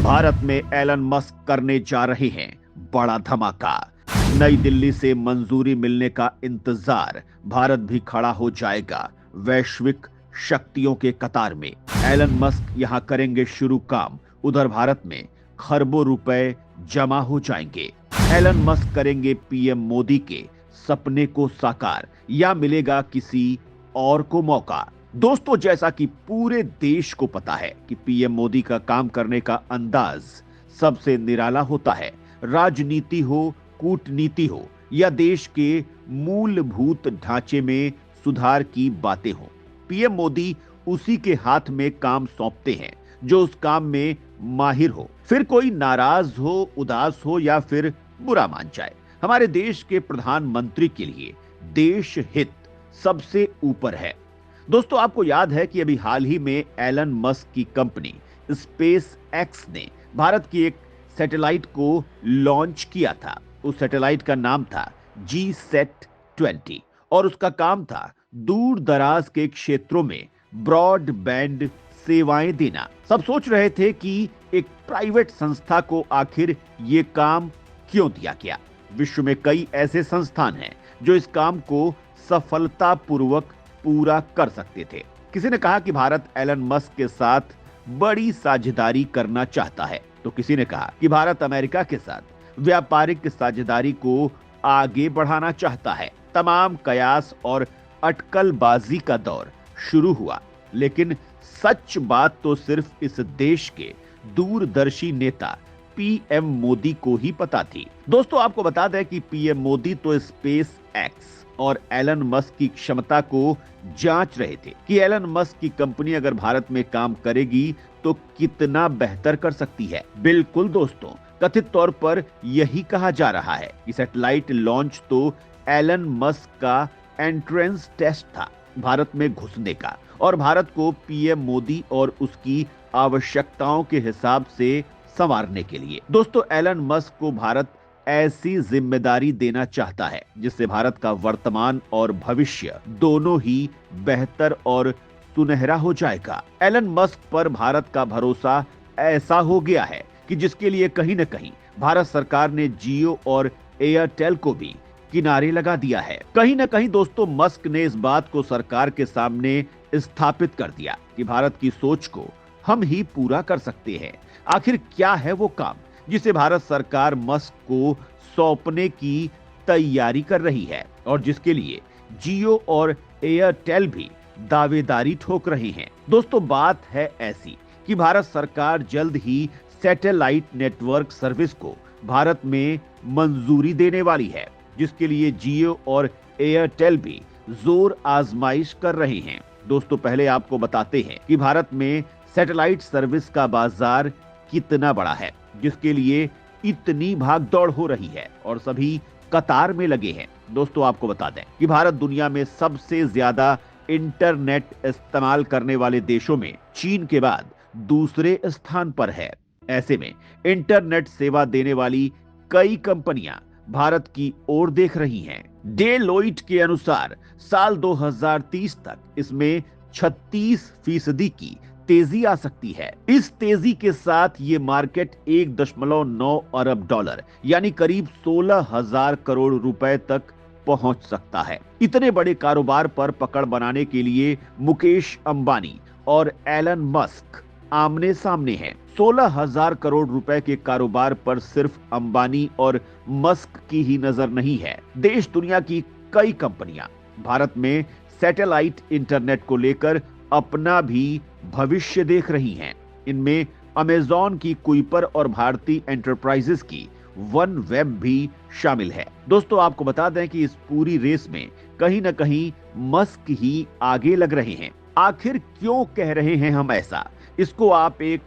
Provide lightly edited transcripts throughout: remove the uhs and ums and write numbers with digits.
भारत में Elon Musk करने जा रहे हैं बड़ा धमाका। नई दिल्ली से मंजूरी मिलने का इंतजार, भारत भी खड़ा हो जाएगा वैश्विक शक्तियों के कतार में। एलन मस्क यहां करेंगे शुरू काम, उधर भारत में खरबों रुपए जमा हो जाएंगे। एलन मस्क करेंगे पीएम मोदी के सपने को साकार, या मिलेगा किसी और को मौका। दोस्तों, जैसा कि पूरे देश को पता है कि पीएम मोदी का काम करने का अंदाज सबसे निराला होता है। राजनीति हो, कूटनीति हो या देश के मूलभूत ढांचे में सुधार की बातें हो, पीएम मोदी उसी के हाथ में काम सौंपते हैं जो उस काम में माहिर हो। फिर कोई नाराज हो, उदास हो या फिर बुरा मान जाए, हमारे देश के प्रधानमंत्री के लिए देश हित सबसे ऊपर है। दोस्तों, आपको याद है कि अभी हाल ही में एलन मस्क की कंपनी स्पेस एक्स ने भारत की एक सैटेलाइट को लॉन्च किया था। उस सैटेलाइट का नाम था GSAT-20 और उसका काम था दूर दराज के क्षेत्रों में ब्रॉडबैंड सेवाएं देना। सब सोच रहे थे कि एक प्राइवेट संस्था को आखिर ये काम क्यों दिया गया। विश्व में कई ऐसे संस्थान हैं जो इस काम को सफलतापूर्वक पूरा कर सकते थे। किसी ने कहा कि भारत एलन मस्क के साथ बड़ी साझेदारी करना चाहता है, तो किसी ने कहा कि भारत अमेरिका के साथ व्यापारिक साझेदारी को आगे बढ़ाना चाहता है। तमाम कयास और अटकलबाजी का दौर शुरू हुआ, लेकिन सच बात तो सिर्फ इस देश के दूरदर्शी नेता पीएम मोदी को ही पता थी। दोस्तों, आपको बता दें कि पीएम मोदी तो स्पेस एक्स और एलन मस्क की क्षमता को जांच रहे थे कि एलन मस्क की कंपनी अगर भारत में काम करेगी तो कितना बेहतर कर सकती है। बिल्कुल दोस्तों, कथित तौर पर यही कहा जा रहा है कि सैटेलाइट लॉन्च तो एलन मस्क का एंट्रेंस टेस्ट था भारत में घुसने का, और भारत को पीएम मोदी और उसकी आवश्यकताओं के हिसाब से संवारने के लिए। दोस्तों, एलन मस्क को भारत ऐसी जिम्मेदारी देना चाहता है जिससे भारत का वर्तमान और भविष्य दोनों ही बेहतर और सुनहरा हो जाएगा। एलन मस्क पर भारत का भरोसा ऐसा हो गया है कि जिसके लिए कहीं न कहीं भारत सरकार ने जियो और एयरटेल को भी किनारे लगा दिया है। कहीं न कहीं दोस्तों, मस्क ने इस बात को सरकार के सामने स्थापित कर दिया कि भारत की सोच को हम ही पूरा कर सकते हैं। आखिर क्या है वो काम जिसे भारत सरकार मस्क को सौंपने की तैयारी कर रही है और जिसके लिए जियो और एयरटेल भी दावेदारी ठोक रहे हैं। दोस्तों, बात है ऐसी कि भारत सरकार जल्द ही सैटेलाइट नेटवर्क सर्विस को भारत में मंजूरी देने वाली है, जिसके लिए जियो और एयरटेल भी जोर आजमाइश कर रहे हैं। दोस्तों, पहले आपको बताते हैं कि भारत में सैटेलाइट सर्विस का बाजार कितना बड़ा है, जिसके लिए इतनी भागदौड़ हो रही है और सभी कतार में लगे हैं। दोस्तों, आपको बता दें कि भारत दुनिया में सबसे ज्यादा इंटरनेट इस्तेमाल करने वाले देशों में चीन के बाद दूसरे स्थान पर है। ऐसे में इंटरनेट सेवा देने वाली कई कंपनियां भारत की ओर देख रही हैं। डेलोइट के अनुसार साल 2030 तक इसमें 36% की तेजी आ सकती है। इस तेजी के साथ ये मार्केट 1.9 अरब डॉलर यानी करीब 16,000 करोड़ रुपए तक पहुंच सकता है। इतने बड़े कारोबार पर पकड़ बनाने के लिए मुकेश अंबानी और एलन मस्क आमने सामने हैं। 16,000 करोड़ रुपए के कारोबार पर सिर्फ अंबानी और मस्क की ही नजर नहीं है। देश दुनिया की कई कंपनियां भारत में सैटेलाइट इंटरनेट को लेकर अपना भी भविष्य देख रही हैं। इनमें अमेजॉन की कुइपर और भारतीय एंटरप्राइजेस की वन वेब भी शामिल है। दोस्तों, आपको बता दें कि इस पूरी रेस में कहीं न कहीं मस्क ही आगे लग रहे हैं। आखिर क्यों कह रहे हैं हम ऐसा, इसको आप एक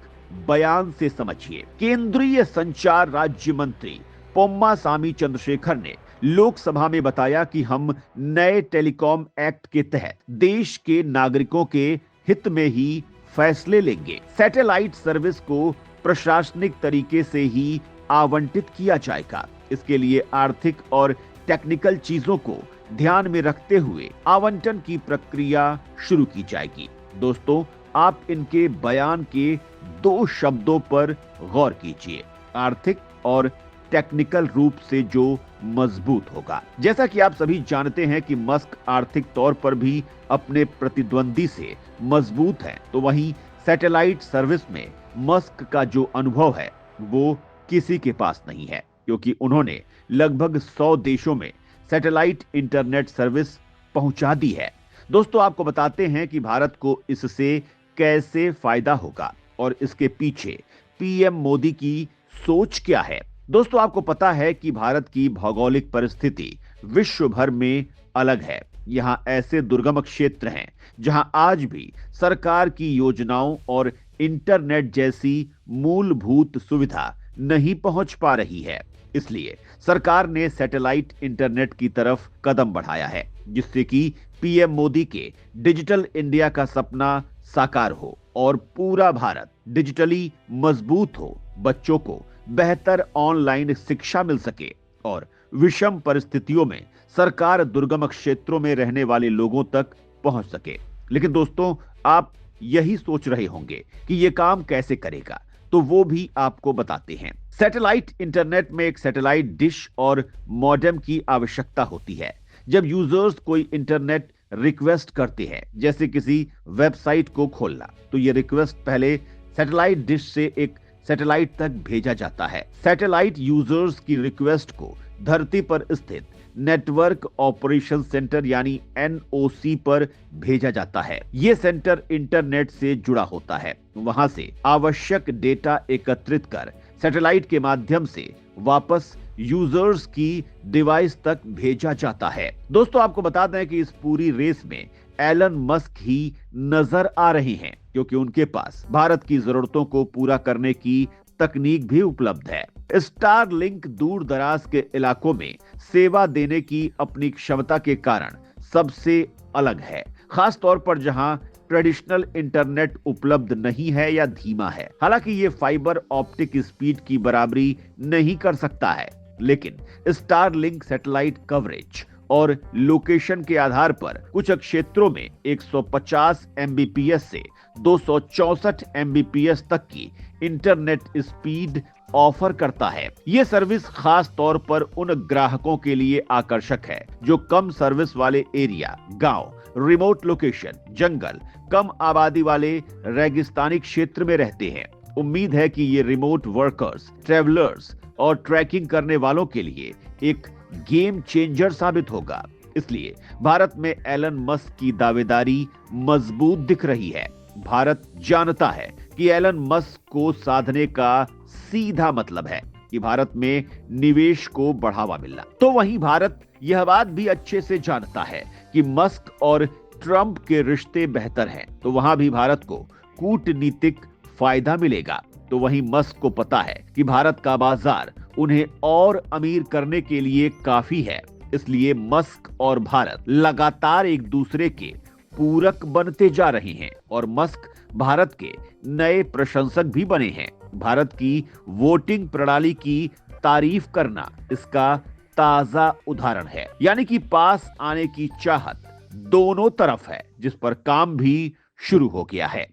बयान से समझिए। केंद्रीय संचार राज्य मंत्री पोम्मासामी चंद्रशेखर ने लोकसभा में बताया कि हम नए टेलीकॉम एक्ट के तहत देश के नागरिकों के हित में ही फैसले लेंगे। सैटेलाइट सर्विस को प्रशासनिक तरीके से ही आवंटित किया जाएगा। इसके लिए आर्थिक और टेक्निकल चीजों को ध्यान में रखते हुए आवंटन की प्रक्रिया शुरू की जाएगी। दोस्तों, आप इनके बयान के दो शब्दों पर गौर कीजिए, आर्थिक और टेक्निकल रूप से जो मजबूत होगा। जैसा कि आप सभी जानते हैं कि मस्क आर्थिक तौर पर भी अपने प्रतिद्वंदी से मजबूत है, तो वहीं सैटेलाइट सर्विस में मस्क का जो अनुभव है वो किसी के पास नहीं है, क्योंकि उन्होंने लगभग 100 देशों में सैटेलाइट इंटरनेट सर्विस पहुंचा दी है। दोस्तों, आपको बताते हैं कि भारत को इससे कैसे फायदा होगा और इसके पीछे पीएम मोदी की सोच क्या है। दोस्तों, आपको पता है कि भारत की भौगोलिक परिस्थिति विश्व भर में अलग है। यहाँ ऐसे दुर्गम क्षेत्र हैं जहां आज भी सरकार की योजनाओं और इंटरनेट जैसी मूलभूत सुविधा नहीं पहुंच पा रही है। इसलिए सरकार ने सैटेलाइट इंटरनेट की तरफ कदम बढ़ाया है, जिससे कि पीएम मोदी के डिजिटल इंडिया का सपना साकार हो और पूरा भारत डिजिटली मजबूत हो, बच्चों को बेहतर ऑनलाइन शिक्षा मिल सके और विषम परिस्थितियों में सरकार दुर्गम क्षेत्रों में रहने वाले लोगों तक पहुंच सके। लेकिन दोस्तों, आप यही सोच रहे होंगे कि यह काम कैसे करेगा, तो वो भी आपको बताते हैं। सैटेलाइट इंटरनेट में एक सैटेलाइट डिश और मॉडेम की आवश्यकता होती है। जब यूजर्स कोई इंटरनेट रिक्वेस्ट करते हैं, जैसे किसी वेबसाइट को खोलना, तो ये रिक्वेस्ट पहले सैटेलाइट डिश से एक सैटेलाइट तक भेजा जाता है। सैटेलाइट यूजर्स की रिक्वेस्ट को धरती पर स्थित नेटवर्क ऑपरेशन सेंटर यानी एनओसी पर भेजा जाता है। ये सेंटर इंटरनेट से जुड़ा होता है। वहां से आवश्यक डेटा एकत्रित कर सैटेलाइट के माध्यम से वापस यूजर्स की डिवाइस तक भेजा जाता है। दोस्तों, आपको बता दें कि इस पूरी रेस में एलन मस्क ही नजर आ रहे हैं, क्योंकि उनके पास भारत की जरूरतों को पूरा करने की तकनीक भी उपलब्ध है। स्टारलिंक दूर दराज के इलाकों में सेवा देने की अपनी क्षमता के कारण सबसे अलग है, खास तौर पर जहां ट्रेडिशनल इंटरनेट उपलब्ध नहीं है या धीमा है। हालांकि ये फाइबर ऑप्टिक स्पीड की बराबरी नहीं कर सकता है, लेकिन स्टारलिंक सैटेलाइट कवरेज और लोकेशन के आधार पर कुछ क्षेत्रों में 150 एमबीपीएस से 264 एमबीपीएस तक की इंटरनेट स्पीड ऑफर करता है। यह सर्विस खास तौर पर उन ग्राहकों के लिए आकर्षक है जो कम सर्विस वाले एरिया, गांव, रिमोट लोकेशन, जंगल, कम आबादी वाले रेगिस्तानी क्षेत्र में रहते हैं। उम्मीद है कि ये रिमोट वर्कर्स, ट्रैवलर्स और ट्रैकिंग करने वालों के लिए एक गेम चेंजर साबित होगा। इसलिए भारत में एलन मस्क की दावेदारी मजबूत दिख रही है। भारत जानता है कि एलन मस्क को साधने का सीधा मतलब है कि भारत में निवेश को बढ़ावा मिलना। तो वहीं भारत यह बात भी अच्छे से जानता है कि मस्क और ट्रंप के रिश्ते बेहतर हैं, तो वहां भी भारत को कूटनीतिक फायदा मिलेगा। तो वहीं मस्क को पता है कि भारत का बाजार उन्हें और अमीर करने के लिए काफी है। इसलिए मस्क और भारत लगातार एक दूसरे के पूरक बनते जा रहे हैं और मस्क भारत के नए प्रशंसक भी बने हैं। भारत की वोटिंग प्रणाली की तारीफ करना इसका ताजा उदाहरण है। यानी कि पास आने की चाहत दोनों तरफ है, जिस पर काम भी शुरू हो गया है।